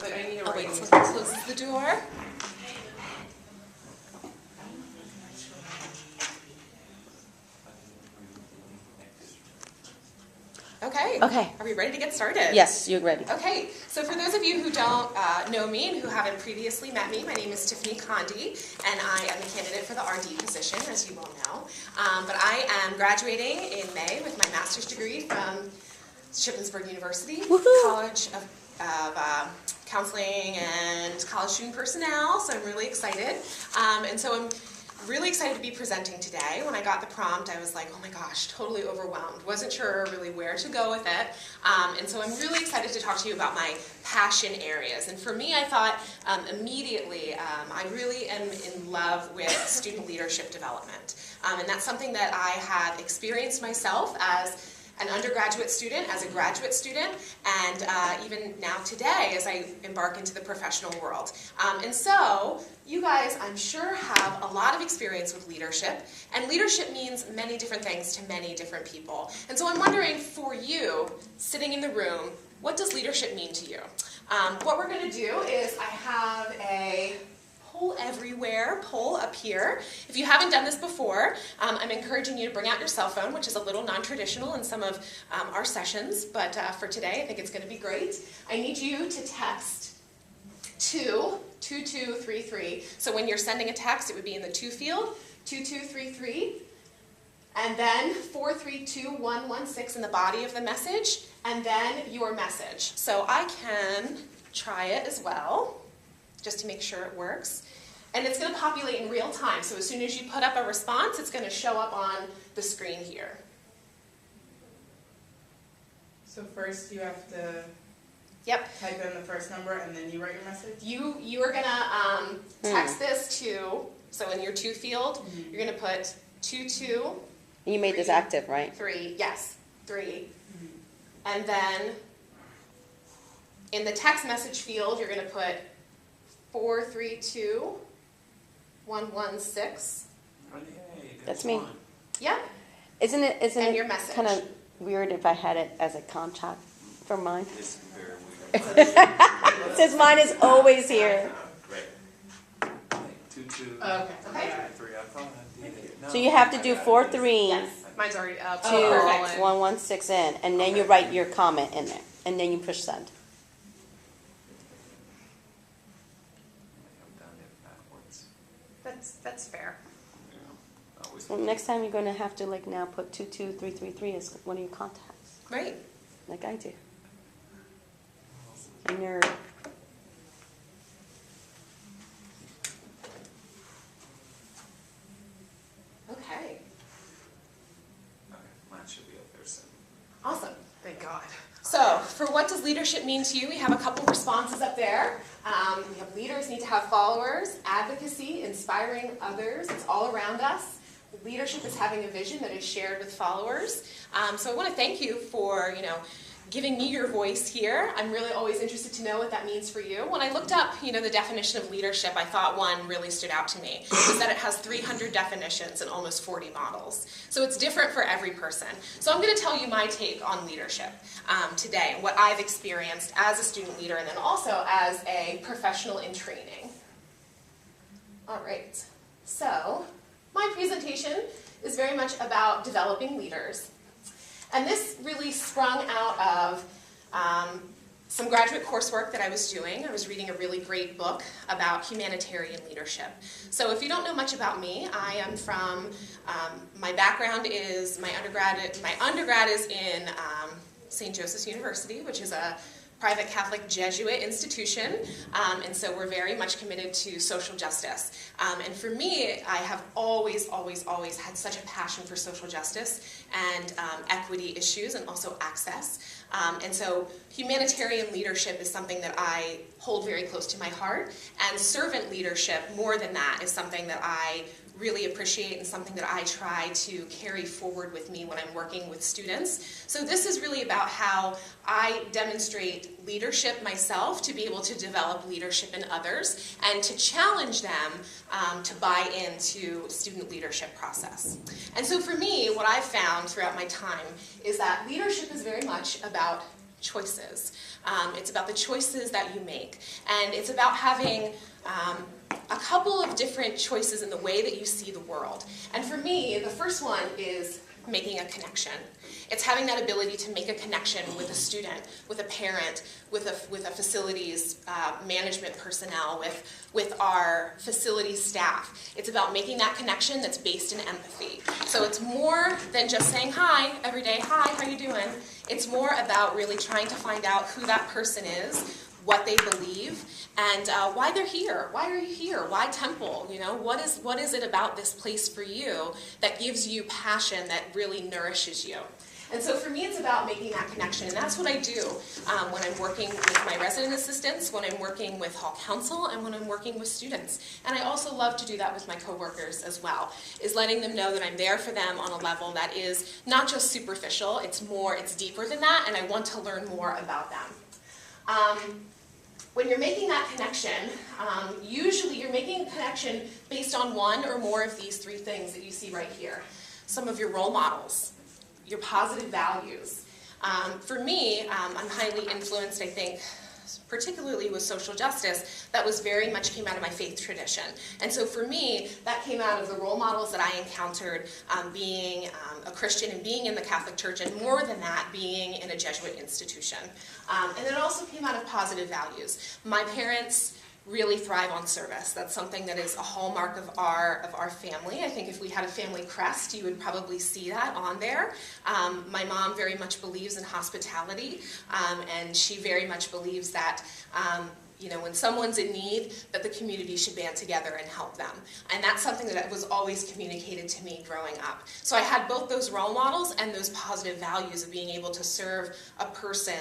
But I need a Oh wait, writing. someone closes the door. Okay. Okay. Are we ready to get started? Yes, you're ready. Okay, so for those of you who don't know me and who haven't previously met me, my name is Tiffany Condi, and I am the candidate for the RD position, as you all know. But I am graduating in May with my master's degree from Shippensburg University, College of Counseling and College Student Personnel, so I'm really excited. And so I'm really excited to be presenting today. When I got the prompt, I was like, oh my gosh, totally overwhelmed. Wasn't sure really where to go with it. And so I'm really excited to talk to you about my passion areas. And for me, I thought immediately, I really am in love with student leadership development. And that's something that I have experienced myself as an undergraduate student, as a graduate student, and even now today as I embark into the professional world. And so, you guys, I'm sure, have a lot of experience with leadership, and leadership means many different things to many different people. And so I'm wondering, for you, sitting in the room, what does leadership mean to you? What we're going to do is I have a poll everywhere, poll up here. If you haven't done this before, I'm encouraging you to bring out your cell phone, which is a little non-traditional in some of our sessions, but for today I think it's going to be great. I need you to text 2233. So when you're sending a text, it would be in the to field, 2233, and then 432116 in the body of the message, and then your message. So I can try it as well, just to make sure it works. And it's going to populate in real time, so as soon as you put up a response, it's going to show up on the screen here. So first you have to type in the first number and then you write your message? You are going to text this to, so in your to field, you're going to put 22. You made this active, right? 3, yes, 3. And then in the text message field, you're going to put 432116. That's me. Yep. Isn't And it your message. kind of weird if I had it as a contact for mine? It's very weird. Since mine is always here. Right. 22. Okay. Okay. 3. I thought I did it. No, So you have to do I 4 got it. 3 Yes. Mine's already up. 2 perfect. 116 in, and then you write your comment in there, and then you push send. I've done it backwards. That's fair. Yeah. Always. Well, next time you're going to have to like now put 22333 as one of your contacts, Right. like I do. A nerd. Okay. Okay, mine should be up there soon. Awesome. Thank God. So, for what does leadership mean to you? We have a couple responses up there. We have leaders need to have followers, advocacy, inspiring others. It's all around us. Leadership is having a vision that is shared with followers. So I want to thank you for, giving me your voice here. I'm really always interested to know what that means for you. When I looked up, the definition of leadership, I thought one really stood out to me, is that it has 300 definitions and almost 40 models. So it's different for every person. So I'm going to tell you my take on leadership today, what I've experienced as a student leader and then also as a professional in training. All right, so my presentation is very much about developing leaders. And this really sprung out of some graduate coursework that I was doing. I was reading a really great book about humanitarian leadership. So if you don't know much about me, I am from, my background is, my undergrad is in St. Joseph's University, which is a private Catholic Jesuit institution, and so we're very much committed to social justice. And for me, I have always had such a passion for social justice and equity issues and also access. And so humanitarian leadership is something that I hold very close to my heart, and servant leadership, more than that, is something that I really appreciate and something that I try to carry forward with me when I'm working with students. So this is really about how I demonstrate leadership myself to be able to develop leadership in others and to challenge them to buy into student leadership process. And so for me, what I've found throughout my time is that leadership is very much about choices. It's about the choices that you make. And it's about having a couple of different choices in the way that you see the world. And for me, the first one is making a connection. It's having that ability to make a connection with a student, with a parent, with a facilities management personnel, with our facilities staff. It's about making that connection that's based in empathy. So it's more than just saying hi every day, hi, how you doing? It's more about really trying to find out who that person is, what they believe, and why they're here. Why are you here? Why Temple? You know, what is it about this place for you that gives you passion, that really nourishes you? And so for me, it's about making that connection, and that's what I do when I'm working with my resident assistants, when I'm working with hall council, and when I'm working with students. And I also love to do that with my coworkers as well, is letting them know that I'm there for them on a level that is not just superficial, it's deeper than that, and I want to learn more about them. When you're making that connection, usually you're making a connection based on one or more of these three things that you see right here. Some of your role models, your positive values. For me, I'm highly influenced, I think, particularly with social justice, that was very much came out of my faith tradition. And so for me, that came out of the role models that I encountered being a Christian and being in the Catholic Church, and more than that, being in a Jesuit institution. And it also came out of positive values. My parents really thrive on service. That's something that is a hallmark of our family. I think if we had a family crest, you would probably see that on there. My mom very much believes in hospitality, and she very much believes that you know, when someone's in need, that the community should band together and help them. And that's something that was always communicated to me growing up. So I had both those role models and those positive values of being able to serve a person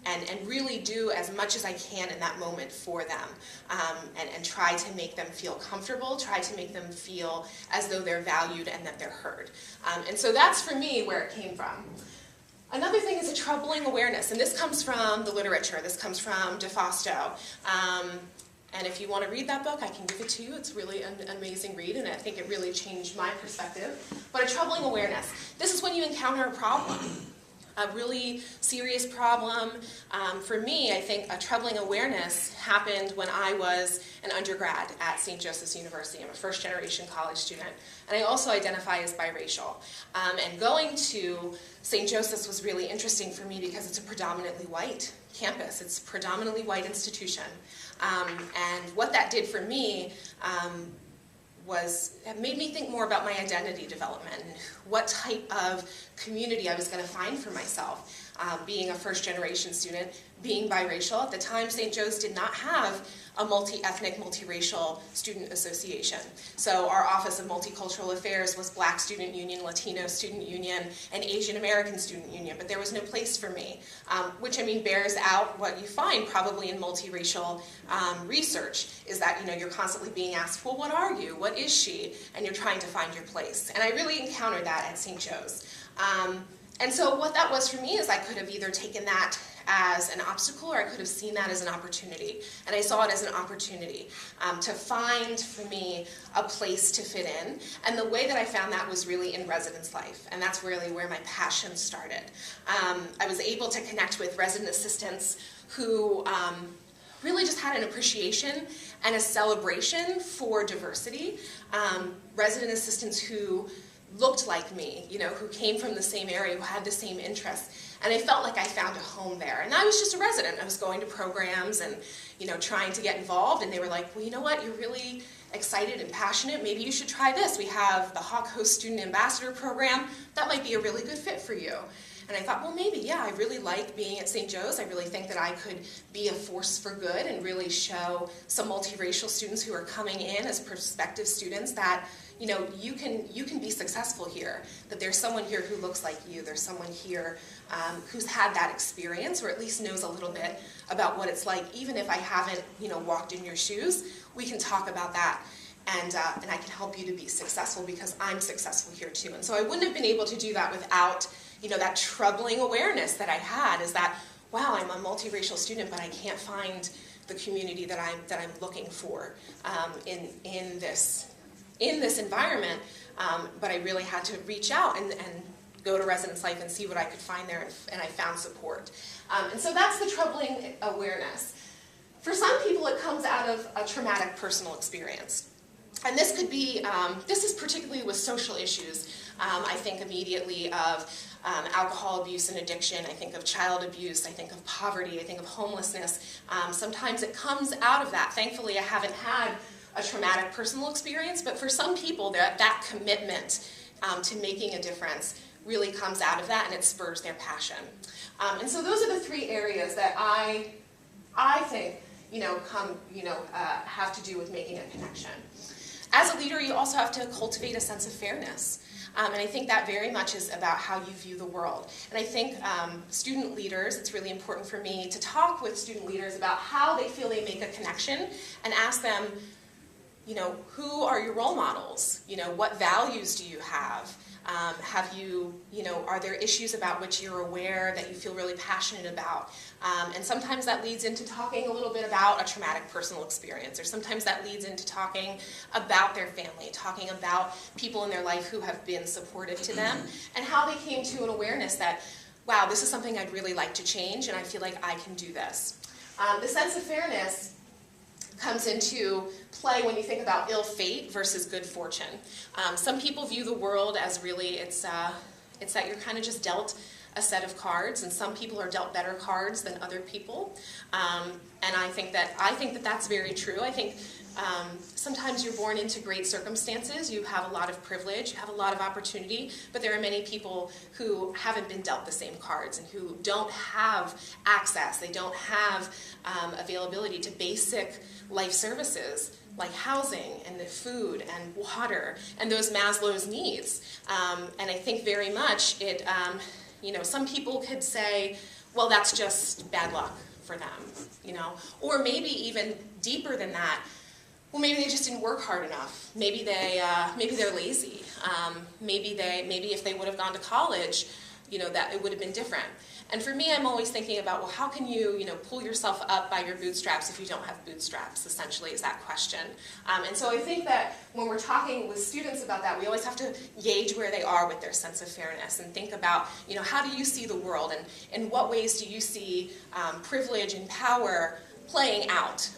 and really do as much as I can in that moment for them, and try to make them feel comfortable, try to make them feel as though they're valued and that they're heard. And so that's for me where it came from. Another thing is a troubling awareness, and this comes from the literature. This comes from DeFausto. And if you want to read that book, I can give it to you. It's really an amazing read, and I think it really changed my perspective. But a troubling awareness. This is when you encounter a problem, a really serious problem. For me, I think a troubling awareness happened when I was an undergrad at St. Joseph's University. I'm a first-generation college student, and I also identify as biracial. And going to St. Joseph's was really interesting for me because it's a predominantly white campus. It's a predominantly white institution. And what that did for me it made me think more about my identity development and what type of community I was going to find for myself. Being a first-generation student, being biracial. At the time, St. Joe's did not have a multi-ethnic, multiracial student association. So our Office of Multicultural Affairs was Black Student Union, Latino Student Union, and Asian American Student Union, but there was no place for me, which I mean bears out what you find probably in multiracial research, is that you're constantly being asked, well, what are you? What is she? And you're trying to find your place. And I really encountered that at St. Joe's. And so what that was for me is I could have either taken that as an obstacle or I could have seen that as an opportunity. And I saw it as an opportunity to find, for me, a place to fit in. And the way that I found that was really in residence life. And that's really where my passion started. I was able to connect with resident assistants who really just had an appreciation and a celebration for diversity. Resident assistants who looked like me, who came from the same area, who had the same interests. And I felt like I found a home there. And I was just a resident. I was going to programs and, trying to get involved. And they were like, well, you know what? You're really excited and passionate. Maybe you should try this. We have the Hawk Host Student Ambassador Program. That might be a really good fit for you. And I thought, well, maybe, yeah, I really like being at St. Joe's. I really think that I could be a force for good and really show some multiracial students who are coming in as prospective students that, you can be successful here, that there's someone here who looks like you, there's someone here who's had that experience or at least knows a little bit about what it's like. Even if I haven't, walked in your shoes, we can talk about that. And I can help you to be successful because I'm successful here too. And so I wouldn't have been able to do that without, that troubling awareness that I had, is that, wow, I'm a multiracial student, but I can't find the community that I'm looking for in this environment. But I really had to reach out and go to Residence Life and see what I could find there, and I found support. And so that's the troubling awareness. For some people, it comes out of a traumatic personal experience. And this could be, this is particularly with social issues. I think immediately of alcohol abuse and addiction. I think of child abuse. I think of poverty. I think of homelessness. Sometimes it comes out of that. Thankfully, I haven't had a traumatic personal experience, but for some people, that commitment to making a difference really comes out of that, and it spurs their passion. And so those are the three areas that I think have to do with making a connection. As a leader, you also have to cultivate a sense of fairness. And I think that very much is about how you view the world. And I think student leaders, it's really important for me to talk with student leaders about how they feel they make a connection and ask them, who are your role models? What values do you have? Are there issues about which you're aware that you feel really passionate about? And sometimes that leads into talking a little bit about a traumatic personal experience, or sometimes that leads into talking about their family, talking about people in their life who have been supportive to them, and how they came to an awareness that, wow, this is something I'd really like to change, and I feel like I can do this. The sense of fairness comes into play when you think about ill fate versus good fortune. Some people view the world as really, it's that you're kind of just dealt a set of cards, and some people are dealt better cards than other people. And I think that that's very true. I think sometimes you're born into great circumstances, you have a lot of privilege, you have a lot of opportunity, but there are many people who haven't been dealt the same cards and who don't have access, they don't have availability to basic life services like housing and the food and water and those Maslow's needs. And I think very much it, some people could say, well, that's just bad luck for them, or maybe even deeper than that. Well, maybe they just didn't work hard enough. Maybe they're lazy. Maybe if they would have gone to college, that it would have been different. And for me, I'm always thinking about, well, how can you, pull yourself up by your bootstraps if you don't have bootstraps, essentially, is that question. And so I think that when we're talking with students about that, we always have to gauge where they are with their sense of fairness and think about, how do you see the world, and in what ways do you see privilege and power playing out,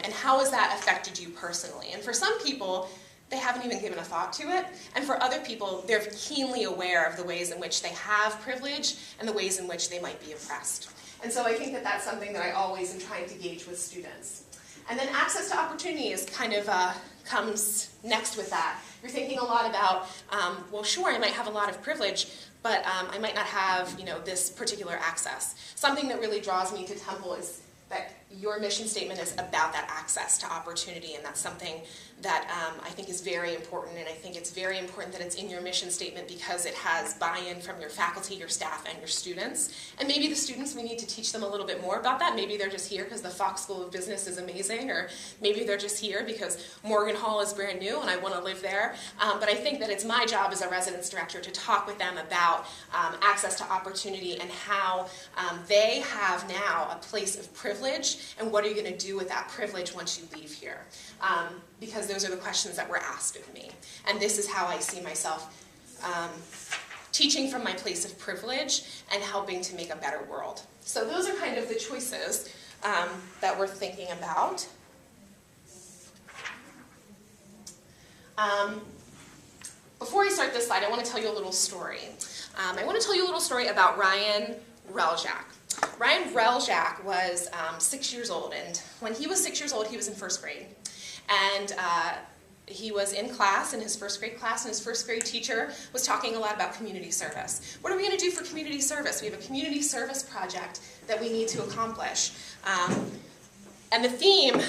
and how has that affected you personally? And for some people, they haven't even given a thought to it, and for other people, they're keenly aware of the ways in which they have privilege and the ways in which they might be oppressed. And so I think that that's something that I always am trying to gauge with students. And then access to opportunity is kind of comes next with that. You're thinking a lot about, well, sure, I might have a lot of privilege, but I might not have, this particular access. Something that really draws me to Temple is that your mission statement is about that access to opportunity, and that's something that I think is very important, and I think it's very important that it's in your mission statement because it has buy-in from your faculty, your staff, and your students. And maybe the students, we need to teach them a little bit more about that. Maybe they're just here because the Fox School of Business is amazing, or maybe they're just here because Morgan Hall is brand new and I want to live there. But I think that it's my job as a residence director to talk with them about access to opportunity and how they have now a place of privilege, and what are you going to do with that privilege once you leave here? Because those are the questions that were asked of me. And this is how I see myself teaching from my place of privilege and helping to make a better world. So those are kind of the choices that we're thinking about. Before I start this slide, I want to tell you a little story. I want to tell you a little story about Ryan Reljak. Ryan Reljak was 6 years old, and when he was 6 years old, he was in first grade. And he was in class, in his first grade class, and his first grade teacher was talking a lot about community service. What are we going to do for community service? We have a community service project that we need to accomplish. And the theme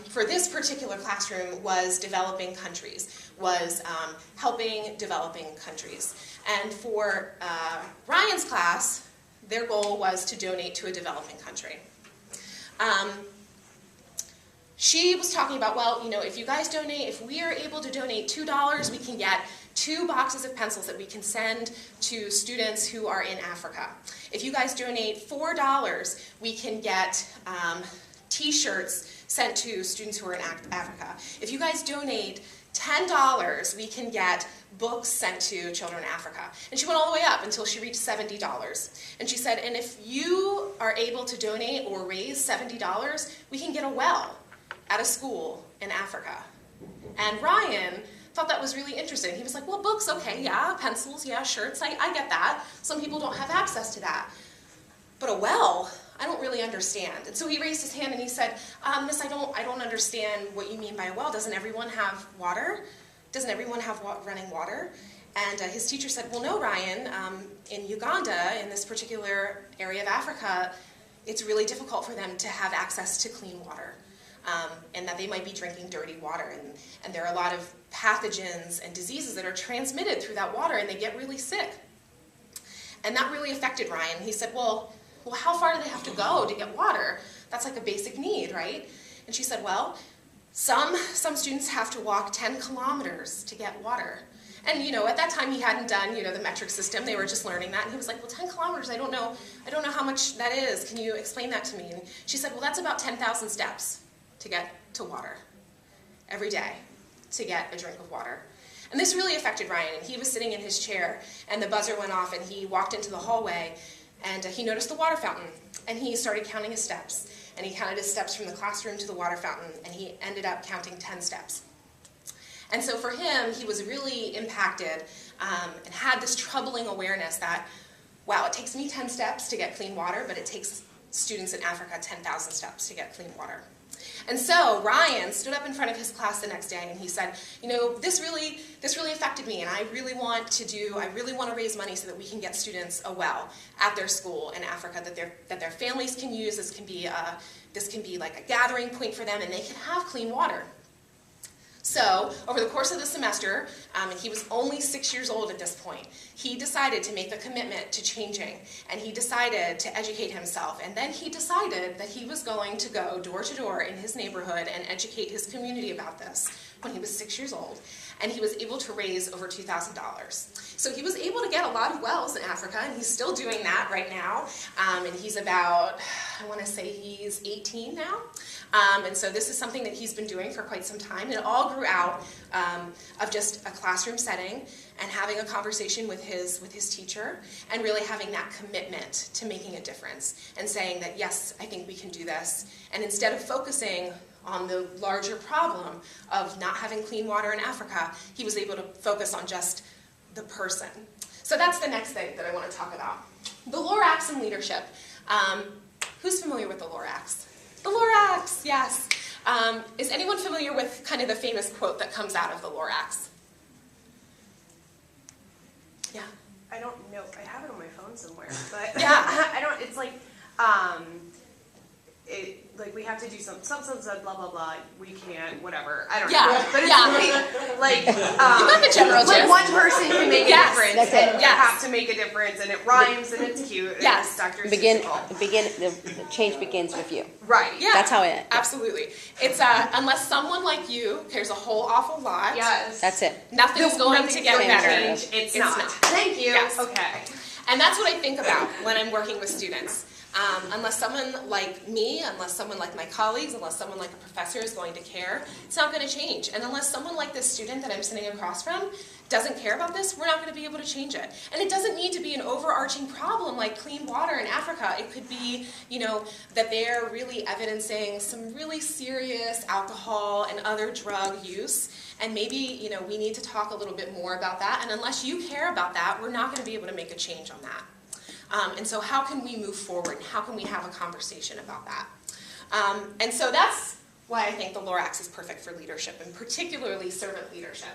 for this particular classroom was developing countries, was helping developing countries. And for Ryan's class, their goal was to donate to a developing country. She was talking about, well, if you guys donate, if we are able to donate $2, we can get 2 boxes of pencils that we can send to students who are in Africa. If you guys donate $4, we can get t-shirts sent to students who are in Africa. If you guys donate $10, we can get books sent to children in Africa. And she went all the way up until she reached $70. And she said, and if you are able to donate or raise $70, we can get a well at a school in Africa. And Ryan thought that was really interesting. He was like, well, books, okay, yeah, pencils, yeah, shirts, I get that. Some people don't have access to that. But a well, I don't really understand. And so he raised his hand and he said, Miss, I don't understand what you mean by a well. Doesn't everyone have water? Doesn't everyone have running water? And his teacher said, well, no, Ryan, in Uganda, in this particular area of Africa, it's really difficult for them to have access to clean water. And that they might be drinking dirty water. And there are a lot of pathogens and diseases that are transmitted through that water, and they get really sick. And that really affected Ryan. He said, well, how far do they have to go to get water? That's like a basic need, right? And she said, well, some students have to walk 10 kilometers to get water. And at that time he hadn't done the metric system. They were just learning that, and he was like, well, 10 kilometers, I don't know how much that is. Can you explain that to me? And she said, well, that's about 10,000 steps to get to water every day, to get a drink of water. And this really affected Ryan, and he was sitting in his chair, and the buzzer went off, and he walked into the hallway, and he noticed the water fountain, and he started counting his steps. And he counted his steps from the classroom to the water fountain, and he ended up counting 10 steps. And so for him, he was really impacted and had this troubling awareness that, wow, it takes me 10 steps to get clean water, but it takes students in Africa 10,000 steps to get clean water. And so Ryan stood up in front of his class the next day and he said, this really affected me, and I really want to raise money so that we can get students a well at their school in Africa that their families can use. This can be like a gathering point for them, and they can have clean water. So, over the course of the semester, and he was only 6 years old at this point, he decided to make a commitment to changing, and he decided to educate himself, and then he decided that he was going to go door to door in his neighborhood and educate his community about this when he was 6 years old, and he was able to raise over $2,000. So he was able to get a lot of wells in Africa, and he's still doing that right now, and he's about, I want to say he's 18 now. And so this is something that he's been doing for quite some time. And it all grew out of just a classroom setting and having a conversation with his teacher and really having that commitment to making a difference and saying that, yes, I think we can do this. And instead of focusing on the larger problem of not having clean water in Africa, he was able to focus on just the person. So that's the next thing that I want to talk about. The Lorax and leadership. Who's familiar with the Lorax? The Lorax, yes. Is anyone familiar with kind of the famous quote that comes out of the Lorax? Yeah. I don't know. I have it on my phone somewhere, but yeah. I don't. It's like, like we have to do some blah blah blah. We can't, whatever. I don't know. But it's like you got the general gist. Like one person can make a difference, that's it. and you have to make a difference, and it rhymes and it's cute. And Yes. it's Dr. The change begins with you. Right. Yeah. That's how it. Absolutely. It's unless someone like you cares a whole awful lot. Yes. That's it. Nothing's going to get better. Change. It's not. Thank you. Yes. Okay. And that's what I think about when I'm working with students. Unless someone like me, unless someone like my colleagues, unless someone like a professor is going to care, it's not going to change. And unless someone like this student that I'm sitting across from doesn't care about this, we're not going to be able to change it. And it doesn't need to be an overarching problem like clean water in Africa. It could be, that they're really evidencing some really serious alcohol and other drug use. And maybe, we need to talk a little bit more about that. And unless you care about that, we're not going to be able to make a change on that. And so how can we move forward? How can we have a conversation about that? And so that's why I think the Lorax is perfect for leadership, and particularly servant leadership.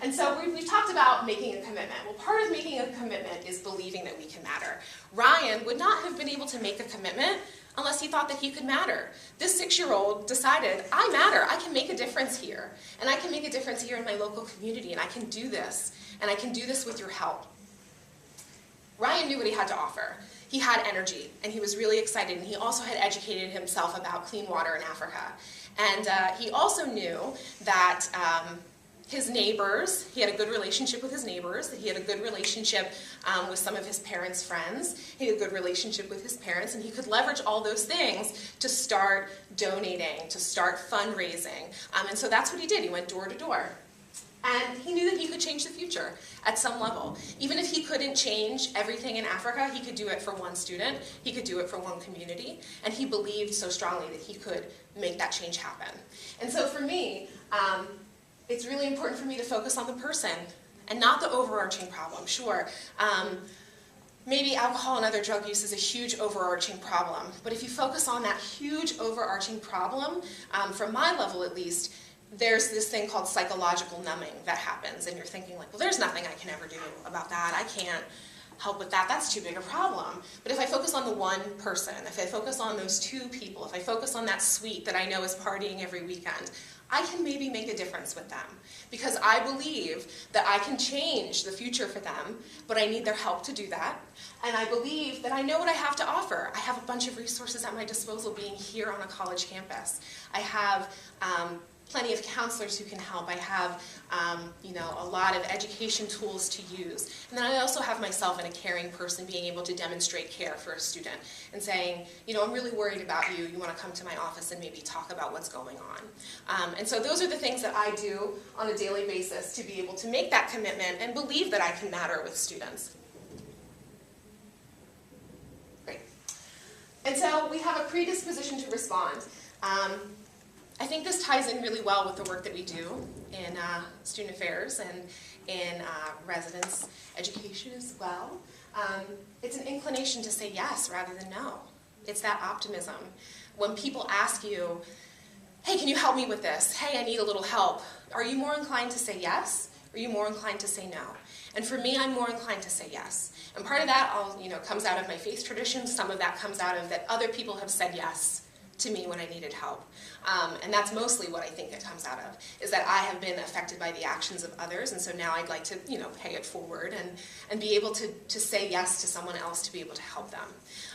And so we've talked about making a commitment. Well, part of making a commitment is believing that we can matter. Ryan would not have been able to make a commitment unless he thought that he could matter. This 6-year-old decided, I matter, I can make a difference here. And I can make a difference here in my local community, and I can do this. And I can do this with your help. Ryan knew what he had to offer. He had energy, and he was really excited, and he also had educated himself about clean water in Africa. And he also knew that his neighbors. He had a good relationship with his neighbors. He had a good relationship with some of his parents' friends. He had a good relationship with his parents, and he could leverage all those things to start donating, to start fundraising. And so that's what he did. He went door to door. And he knew that he could change the future at some level. Even if he couldn't change everything in Africa, he could do it for one student, he could do it for one community, and he believed so strongly that he could make that change happen. And so for me, it's really important for me to focus on the person and not the overarching problem. Sure, maybe alcohol and other drug use is a huge overarching problem, but if you focus on that huge overarching problem, from my level at least, there's this thing called psychological numbing that happens, and you're thinking like, well, there's nothing I can ever do about that. I can't help with that. That's too big a problem. But if I focus on the one person, if I focus on those two people, if I focus on that suite that I know is partying every weekend, I can maybe make a difference with them, because I believe that I can change the future for them, but I need their help to do that. And I believe that I know what I have to offer. I have a bunch of resources at my disposal being here on a college campus. I have plenty of counselors who can help. I have a lot of education tools to use. And then I also have myself and a caring person being able to demonstrate care for a student and saying, I'm really worried about you. You want to come to my office and maybe talk about what's going on. And so those are the things that I do on a daily basis to be able to make that commitment and believe that I can matter with students. Great. And so we have a predisposition to respond. I think this ties in really well with the work that we do in student affairs and in residence education as well. It's an inclination to say yes rather than no. It's that optimism. When people ask you, hey, can you help me with this? Hey, I need a little help. Are you more inclined to say yes? Or are you more inclined to say no? And for me, I'm more inclined to say yes. And part of that comes out of my faith tradition. Some of that comes out of that other people have said yes to me when I needed help. And that's mostly what I think it comes out of, is that I have been affected by the actions of others, and so now I'd like to, pay it forward and be able to say yes to someone else to be able to help them.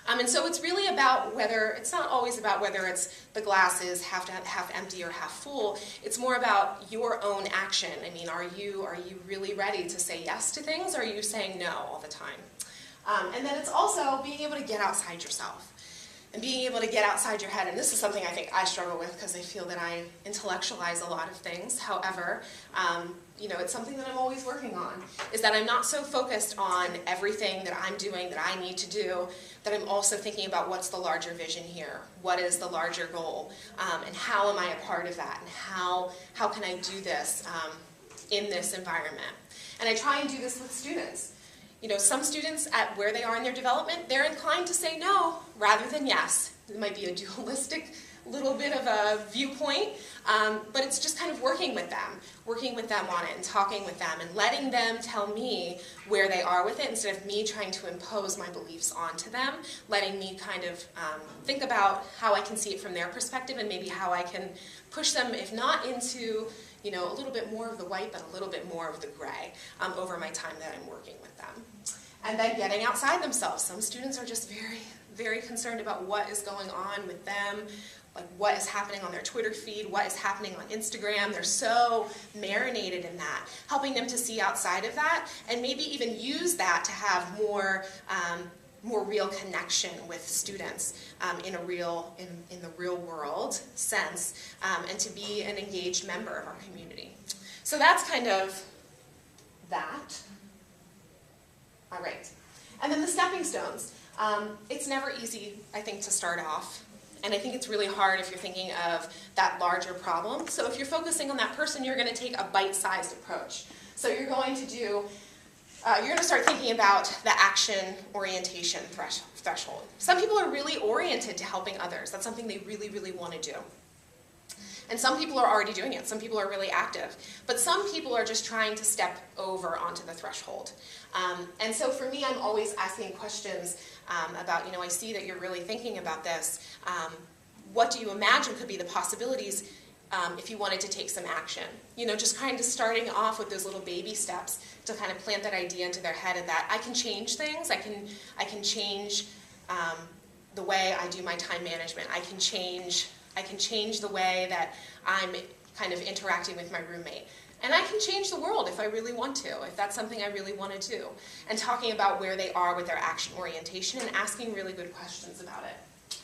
And so it's really about it's not always about whether it's the glass is half empty or half full. It's more about your own action. I mean, are you really ready to say yes to things, or are you saying no all the time? And then it's also being able to get outside yourself. And being able to get outside your head, and this is something I think I struggle with because I feel that I intellectualize a lot of things. However, it's something that I'm always working on, is that I'm not so focused on everything that I'm doing that I need to do, that I'm also thinking about what's the larger vision here, what is the larger goal, and how am I a part of that, and how can I do this in this environment. And I try and do this with students. Some students at where they are in their development, they're inclined to say no rather than yes. It might be a dualistic little bit of a viewpoint, but it's just kind of working with them on it and talking with them and letting them tell me where they are with it instead of me trying to impose my beliefs onto them, letting me kind of think about how I can see it from their perspective and maybe how I can push them, if not into a little bit more of the white, but a little bit more of the gray over my time that I'm working with them. And then getting outside themselves. Some students are just very, very concerned about what is going on with them, like what is happening on their Twitter feed, what is happening on Instagram. They're so marinated in that. Helping them to see outside of that and maybe even use that to have more real connection with students in the real world sense, and to be an engaged member of our community. So that's kind of that. All right. And then the stepping stones. It's never easy, I think, to start off. And I think it's really hard if you're thinking of that larger problem. So if you're focusing on that person, you're going to take a bite-sized approach. So you're going to start thinking about the action orientation threshold. Some people are really oriented to helping others. That's something they really, really want to do. And some people are already doing it. Some people are really active. But some people are just trying to step over onto the threshold. And so for me, I'm always asking questions about, I see that you're really thinking about this. What do you imagine could be the possibilities if you wanted to take some action? Just kind of starting off with those little baby steps to kind of plant that idea into their head, and that I can change things. I can change the way I do my time management. I can change the way that I'm kind of interacting with my roommate. And I can change the world if I really want to, if that's something I really want to do. And talking about where they are with their action orientation and asking really good questions about it.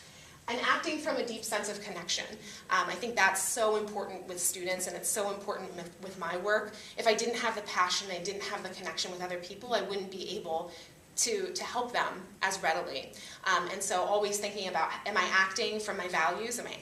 And acting from a deep sense of connection. I think that's so important with students, and it's so important with my work. If I didn't have the passion, I didn't have the connection with other people, I wouldn't be able to help them as readily. And so always thinking about, am I acting from my values? Am I acting